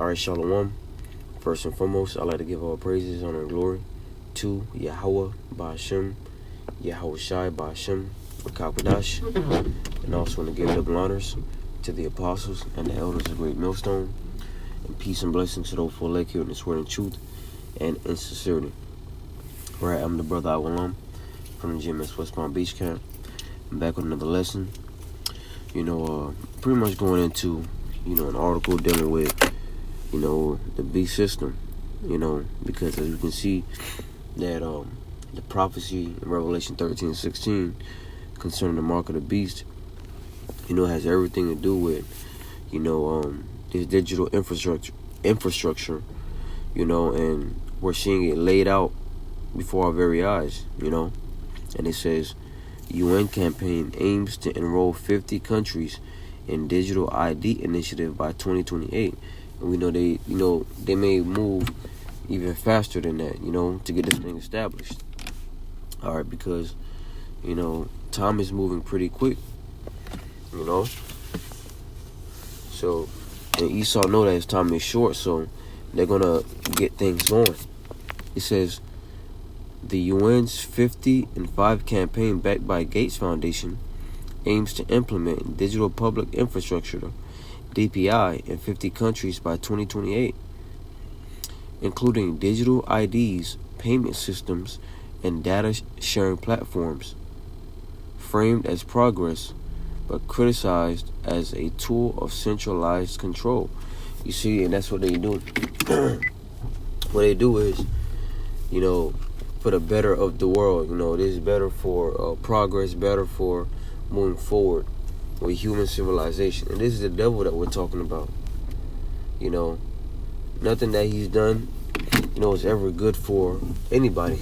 All right, Shalom. First and foremost, I'd like to give all praises, honor, and glory to Yahweh Ba'ashem, Yahweh Shai Ba'ashem, Kakadash, and also want to give double honors to the apostles and the elders of Great Millstone, and peace and blessings to those who elect here in this word in truth and in sincerity. All right, I'm the brother Awalam from the GMS West Palm Beach Camp. I'm back with another lesson. Pretty much going into, an article dealing with, the beast system, because as you can see that the prophecy in Revelation 13:16 concerning the mark of the beast, has everything to do with, this digital infrastructure, and we're seeing it laid out before our very eyes, and it says, UN campaign aims to enroll 50 countries in digital ID initiative by 2028. And we know they may move even faster than that, to get this thing established. All right, because, time is moving pretty quick, So, and Esau know that his time is short, so they're going to get things going. It says, the UN's 50 and 5 campaign backed by Gates Foundation aims to implement digital public infrastructure, DPI, in 50 countries by 2028, including digital IDs, payment systems, and data sharing platforms, framed as progress but criticized as a tool of centralized control. You see, and that's what they do. What they do is, for the better of the world. This is better for progress, better for moving forward with human civilization. And this is the devil that we're talking about. Nothing that he's done, is ever good for anybody.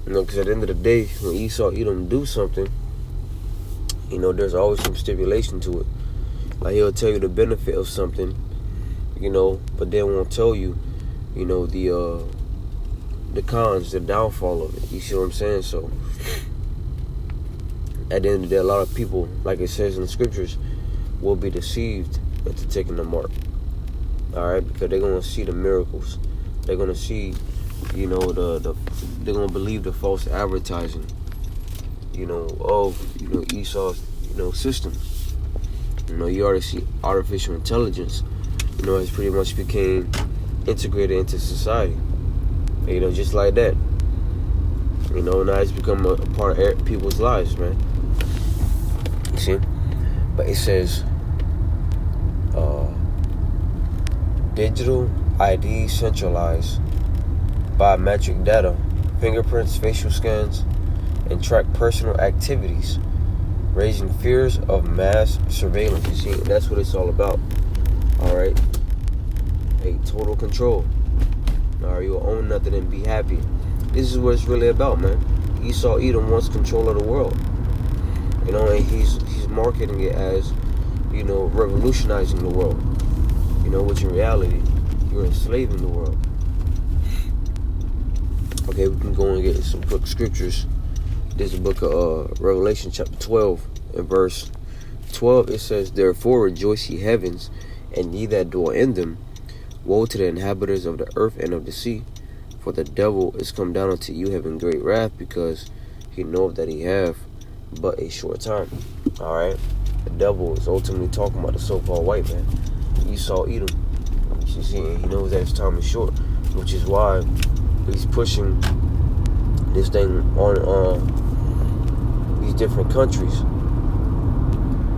Because at the end of the day, when Esau, Edom do something, there's always some stipulation to it. Like he'll tell you the benefit of something, but then won't tell you, the cons, the downfall of it. You see what I'm saying? So at the end of the day, a lot of people, like it says in the scriptures, will be deceived into taking the mark. All right, because they're gonna see the miracles. They're gonna see, they're gonna believe the false advertising, of Esau's, system. You already see artificial intelligence, has pretty much became integrated into society. Just like that. Now it's become a part of people's lives, man. You see? But it says, digital ID centralized, biometric data, fingerprints, facial scans, and track personal activities, raising fears of mass surveillance. You see, and that's what it's all about. All right? Total control. Or you'll own nothing and be happy. This is what it's really about, man. Esau Edom wants control of the world. And he's marketing it as, revolutionizing the world. Which in reality, you're enslaving the world. Okay, we can go and get some quick scriptures. This is the book of Revelation chapter 12 and verse 12. It says, therefore rejoice ye heavens, and ye that dwell in them. Woe to the inhabitants of the earth and of the sea, for the devil is come down unto you having great wrath, because he knoweth that he have but a short time. Alright? The devil is ultimately talking about the so-called white man, Esau Edom. You see, and he knows that his time is short, which is why he's pushing this thing on these different countries.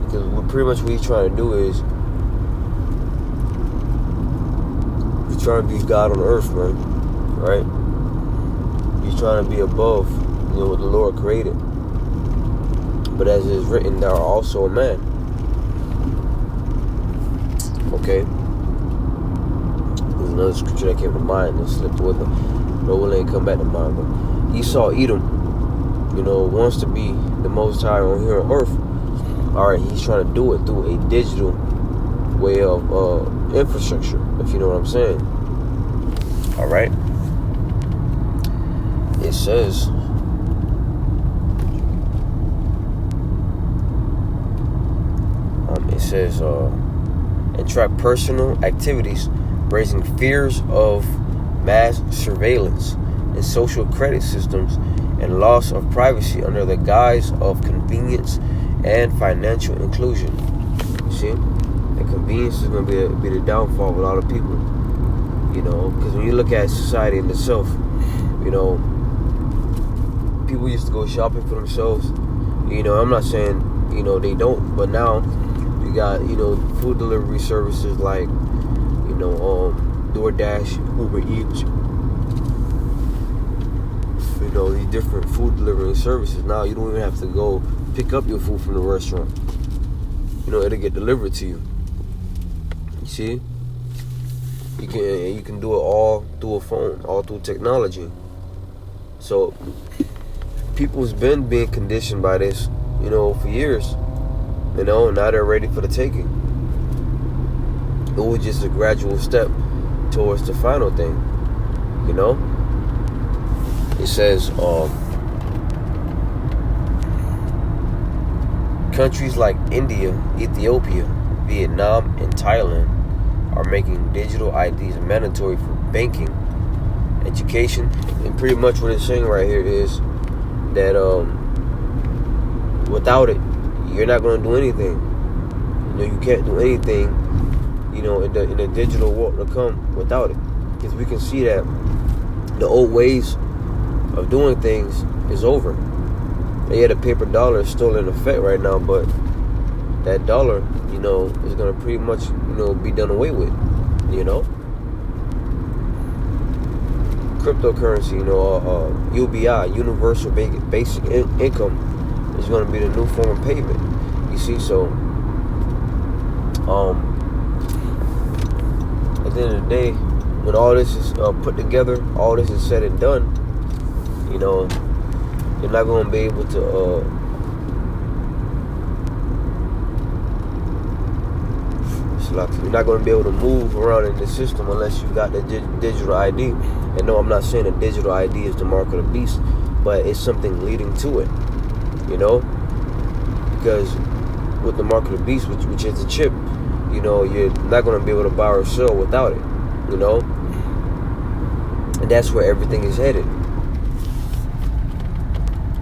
Because what he's trying to do is trying to be God on earth, man. Right? He's trying to be above, what the Lord created. But as it is written, thou art also a man. Okay? There's another scripture that came to mind and slipped with them. No one ain't come back to mind. But Esau Edom, wants to be the most high on here on earth. Alright, he's trying to do it through a digital way of infrastructure, if you know what I'm saying. Alright. It says, and track personal activities, raising fears of mass surveillance and social credit systems and loss of privacy under the guise of convenience and financial inclusion. You see? And convenience is going to be the downfall of a lot of people. You know, because when you look at society in itself, you know, people used to go shopping for themselves. You know, I'm not saying, you know, they don't, but now you got, you know, food delivery services like, you know, DoorDash, Uber Eats, you know, these different food delivery services. Now you don't even have to go pick up your food from the restaurant. You know, it'll get delivered to you. You see? You can do it all through a phone, all through technology. So people's been being conditioned by this, you know, for years. You know, now they're ready for the taking. It was just a gradual step towards the final thing. You know? It says countries like India, Ethiopia, Vietnam, and Thailand are making digital IDs mandatory for banking, education, and pretty much what it's saying right here is that without it, you're not going to do anything. You know, you can't do anything, you know, in the digital world to come without it, because we can see that the old ways of doing things is over. And yeah, the paper dollar is still in effect right now, but that dollar, you know, is going to pretty much, you know, be done away with, you know. Cryptocurrency, you know, UBI, Universal Basic Income, is going to be the new form of payment. You see, so at the end of the day, when all this is put together, all this is said and done, you know, you're not going to be able to you're not going to be able to move around in the system unless you got the digital ID. And no, I'm not saying a digital ID is the mark of the beast, but it's something leading to it, you know, because with the mark of the beast, which is the chip, you know, you're not going to be able to buy or sell without it, you know, and that's where everything is headed.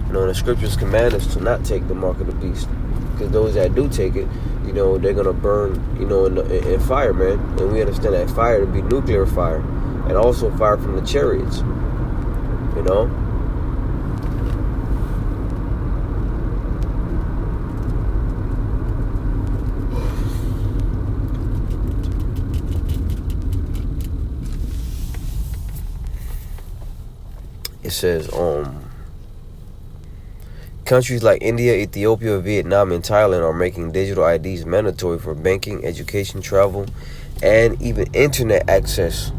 You know, the scriptures command us to not take the mark of the beast, because those that do take it, you know, they're gonna burn, you know, in fire, man. And we understand that fire to be nuclear fire, and also fire from the chariots, you know. It says, countries like India, Ethiopia, Vietnam, and Thailand are making digital IDs mandatory for banking, education, travel, and even internet access.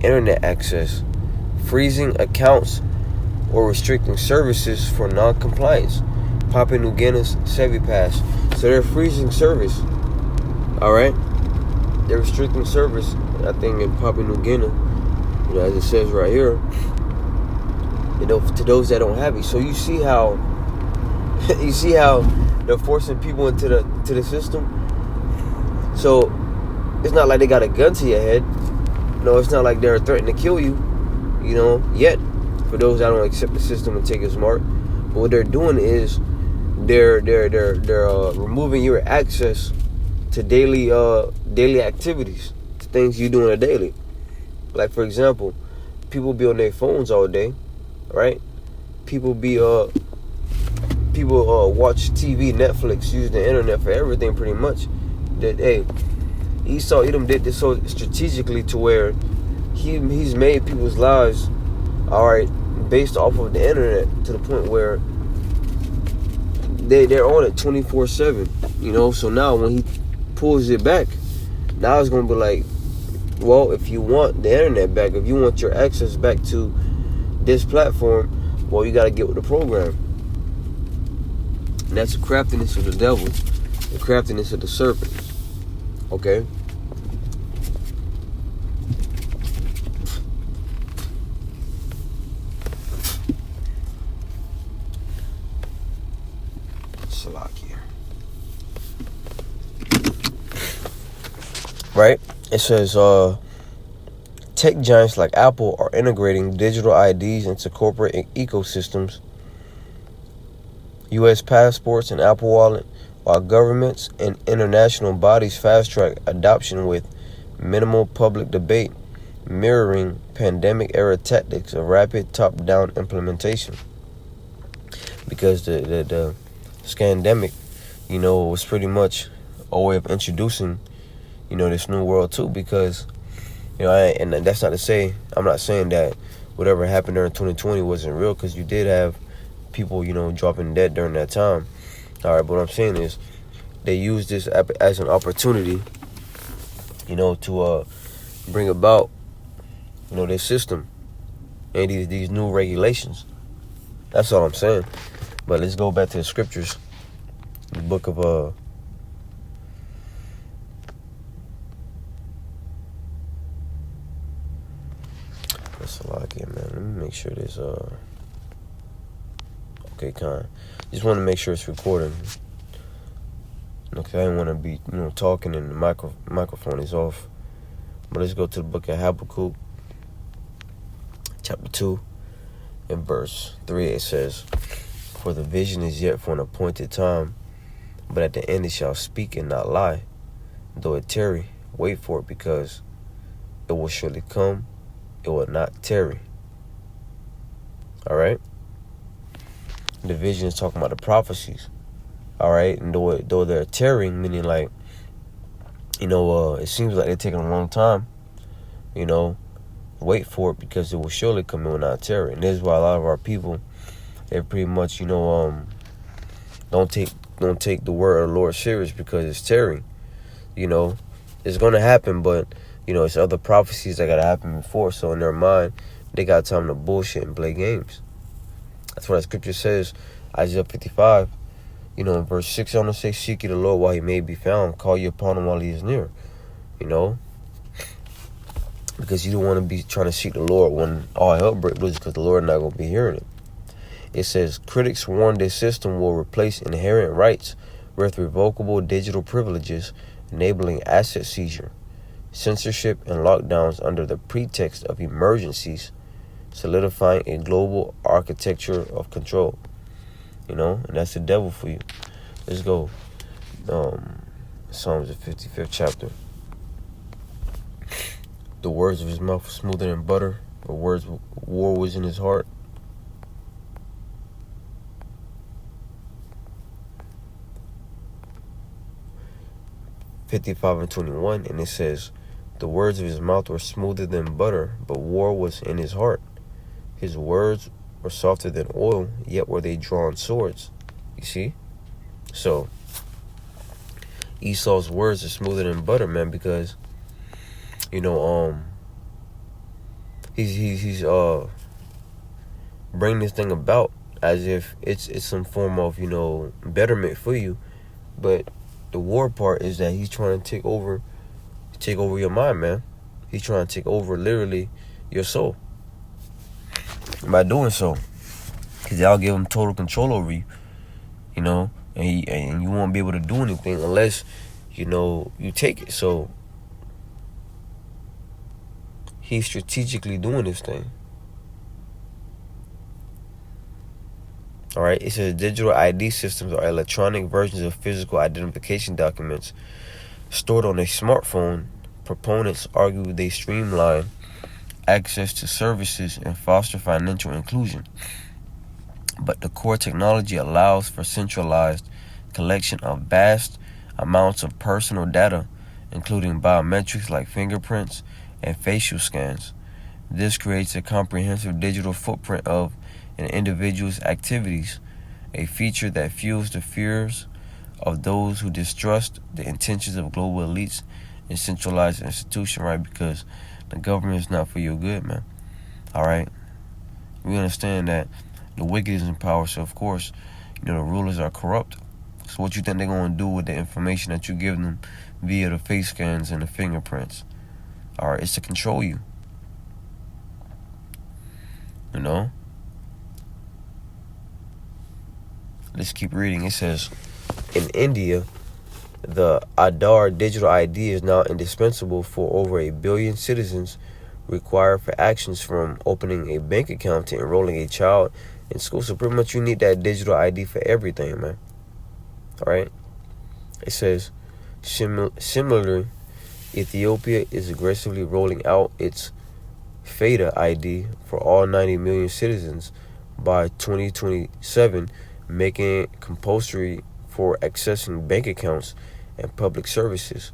Internet access. Freezing accounts or restricting services for non-compliance. Papua New Guinea's SeviPass. So they're freezing service. Alright? They're restricting service, I think, in Papua New Guinea. You know, as it says right here. You know, to those that don't have it. So you see how they're forcing people into the system. So it's not like they got a gun to your head. No, it's not like they're threatening to kill you, you know, yet, for those that don't accept the system and take it smart. But what they're doing is they're removing your access to daily activities, to things you do on a daily. Like, for example, people be on their phones all day. Right? People watch TV, Netflix, use the internet for everything pretty much. That, hey, Esau Edom did this so strategically to where he's made people's lives, alright, based off of the internet, to the point where they're on it 24/7. You know, so now when he pulls it back, now it's gonna be like, well, if you want the internet back, if you want your access back to this platform, well, you got to get with the program. And that's the craftiness of the devil, the craftiness of the serpent. Okay? Salakia. right? It says, tech giants like Apple are integrating digital IDs into corporate ecosystems, U.S. passports and Apple Wallet, while governments and international bodies fast-track adoption with minimal public debate, mirroring pandemic-era tactics of rapid top-down implementation. Because the scandemic, was pretty much a way of introducing, this new world too. Because, and that's not to say, I'm not saying that whatever happened during 2020 wasn't real, because you did have people, dropping dead during that time. All right, but what I'm saying is they used this as an opportunity, to bring about, their system and these new regulations. That's all I'm saying. But let's go back to the scriptures. The book of that's a lot again, man. Let me make sure this okay, kind. Just want to make sure it's recording. Okay, I didn't want to be, talking and the microphone is off. But let's go to the book of Habakkuk, chapter 2, and verse 3. It says, "For the vision is yet for an appointed time, but at the end it shall speak and not lie. Though it tarry, wait for it, because it will surely come, it will not tarry." All right? The vision is talking about the prophecies. All right? And though they're tarrying, meaning like, it seems like they're taking a long time, wait for it, because it will surely come, it will not tarry. And this is why a lot of our people, they pretty much, don't take the word of the Lord serious, because it's tarrying. It's going to happen, but, it's other prophecies that got to happen before. So in their mind, they got time to bullshit and play games. That's what the scripture says, Isaiah 55, in verse 6, I want to say, "Seek ye the Lord while he may be found. Call ye upon him while he is near." Because you don't want to be trying to seek the Lord when all hell breaks loose, because the Lord not going to be hearing it. It says, critics warn this system will replace inherent rights with revocable digital privileges, enabling asset seizure, censorship, and lockdowns under the pretext of emergencies, solidifying a global architecture of control. And that's the devil for you. Let's go. Psalms, the 55th chapter. "The words of his mouth were smoother than butter. The words of war was in his heart." (55:21), and it says, "The words of his mouth were smoother than butter, but war was in his heart. His words were softer than oil, yet were they drawn swords." You see? So, Esau's words are smoother than butter, man, because, he's bringing this thing about as if it's some form of, betterment for you. But the war part is that he's trying to take over your mind, man. He's trying to take over, literally, your soul. By doing so, because y'all give him total control over you, and you won't be able to do anything unless, you take it. So he's strategically doing this thing. All right, it says digital ID systems are electronic versions of physical identification documents stored on a smartphone. Proponents argue they streamline access to services and foster financial inclusion. But the core technology allows for centralized collection of vast amounts of personal data, including biometrics like fingerprints and facial scans. This creates a comprehensive digital footprint of an individual's activities, a feature that fuels the fears of those who distrust the intentions of global elites and centralized institutions, right? Because the government is not for your good, man. All right? We understand that the wicked is in power, so of course, the rulers are corrupt. So what you think they're going to do with the information that you give them via the face scans and the fingerprints? All right, it's to control you. Let's keep reading. It says, in India, The Aadhaar digital ID is now indispensable for over 1 billion citizens, required for actions from opening a bank account to enrolling a child in school. So pretty much you need that digital ID for everything, man. All right. It says, similarly, Ethiopia is aggressively rolling out its FADA ID for all 90 million citizens by 2027, making it compulsory for accessing bank accounts and public services.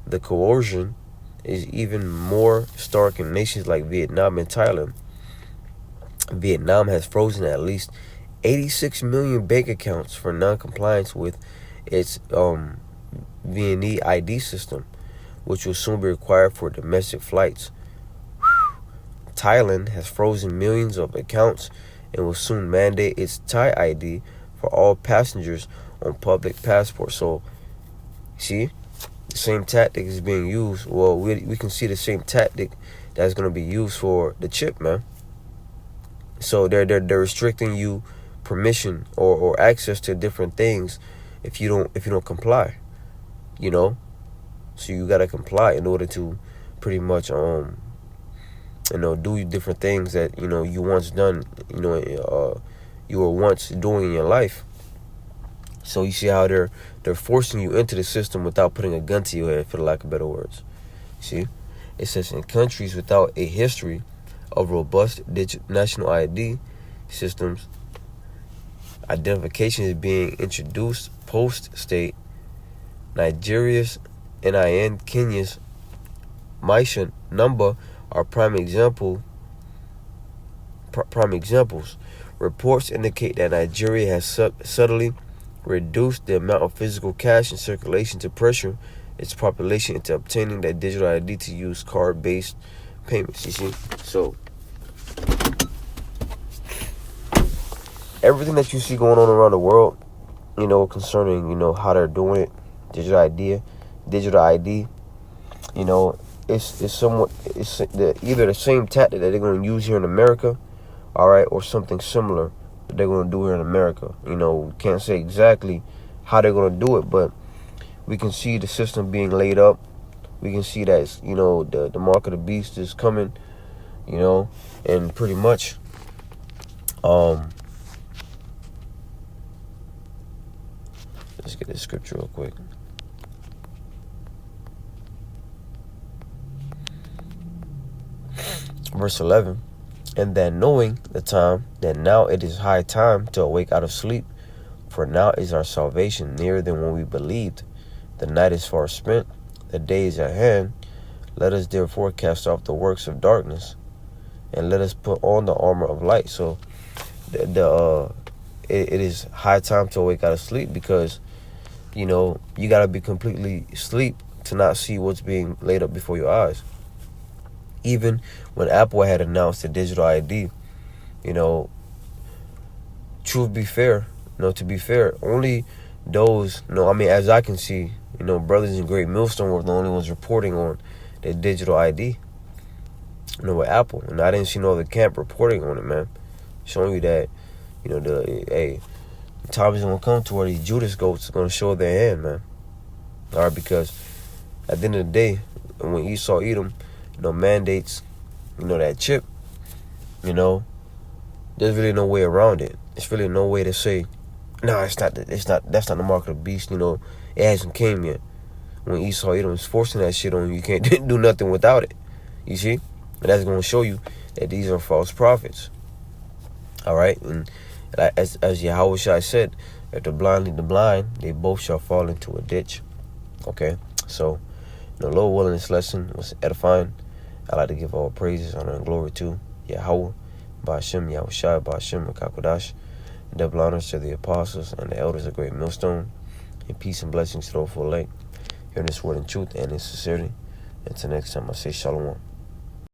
The coercion is even more stark in nations like Vietnam and Thailand. Vietnam has frozen at least 86 million bank accounts for non-compliance with its VNE ID system, which will soon be required for domestic flights. Thailand has frozen millions of accounts and will soon mandate its Thai ID for all passengers on public passports. So, see, the same tactic is being used. Well, we can see the same tactic that's going to be used for the chip, man. So they're restricting you permission or access to different things if you don't comply, you know. So you gotta comply in order to pretty much do different things that you once done, you were once doing in your life. So you see how they're forcing you into the system without putting a gun to your head, for the lack of better words. See, it says in countries without a history of robust national ID systems, identification is being introduced post-state. Nigeria's NIN, Kenya's Maisha number are prime examples. Reports indicate that Nigeria has subtly reduced the amount of physical cash in circulation to pressure its population into obtaining that digital ID to use card-based payments. You see, so everything that you see going on around the world, concerning how they're doing it, digital ID, it's somewhat either the same tactic that they're going to use here in America, all right, or something similar that they're going to do here in America. We can't say exactly how they're going to do it, but we can see the system being laid up. We can see that the mark of the beast is coming, and pretty much let's get this scripture real quick. Verse 11, and that knowing the time, that now it is high time to awake out of sleep, for now is our salvation nearer than when we believed. The night is far spent, the day is at hand. Let us therefore cast off the works of darkness, and let us put on the armor of light. So it is high time to awake out of sleep, because you got to be completely asleep to not see what's being laid up before your eyes. Even when Apple had announced the digital ID, to be fair, only those, as I can see, Brothers in Great Millstone were the only ones reporting on the digital ID, with Apple. And I didn't see no other camp reporting on it, man. Showing you that, the time is going to come to where these Judas goats are going to show their hand, man. All right, because at the end of the day, when Esau Edom, mandates, that chip, there's really no way around it. It's really no way to say, no, that's not the mark of the beast, it hasn't came yet. When Esau Edom is forcing that shit on you, you can't do nothing without it. You see? And that's going to show you that these are false prophets. All right? And as Yahushua said, if the blind lead the blind, they both shall fall into a ditch. Okay? So, Lord willing, this lesson was edifying. I'd like to give all praises, honor, and glory to Yahweh, Ba'ashem, Yahushua, Ba'ashem, and Kakodash. Double honors to the apostles and the elders of Great Millstone. And peace and blessings to those who elect, hearing this word in truth and in sincerity. Until next time, I say shalom.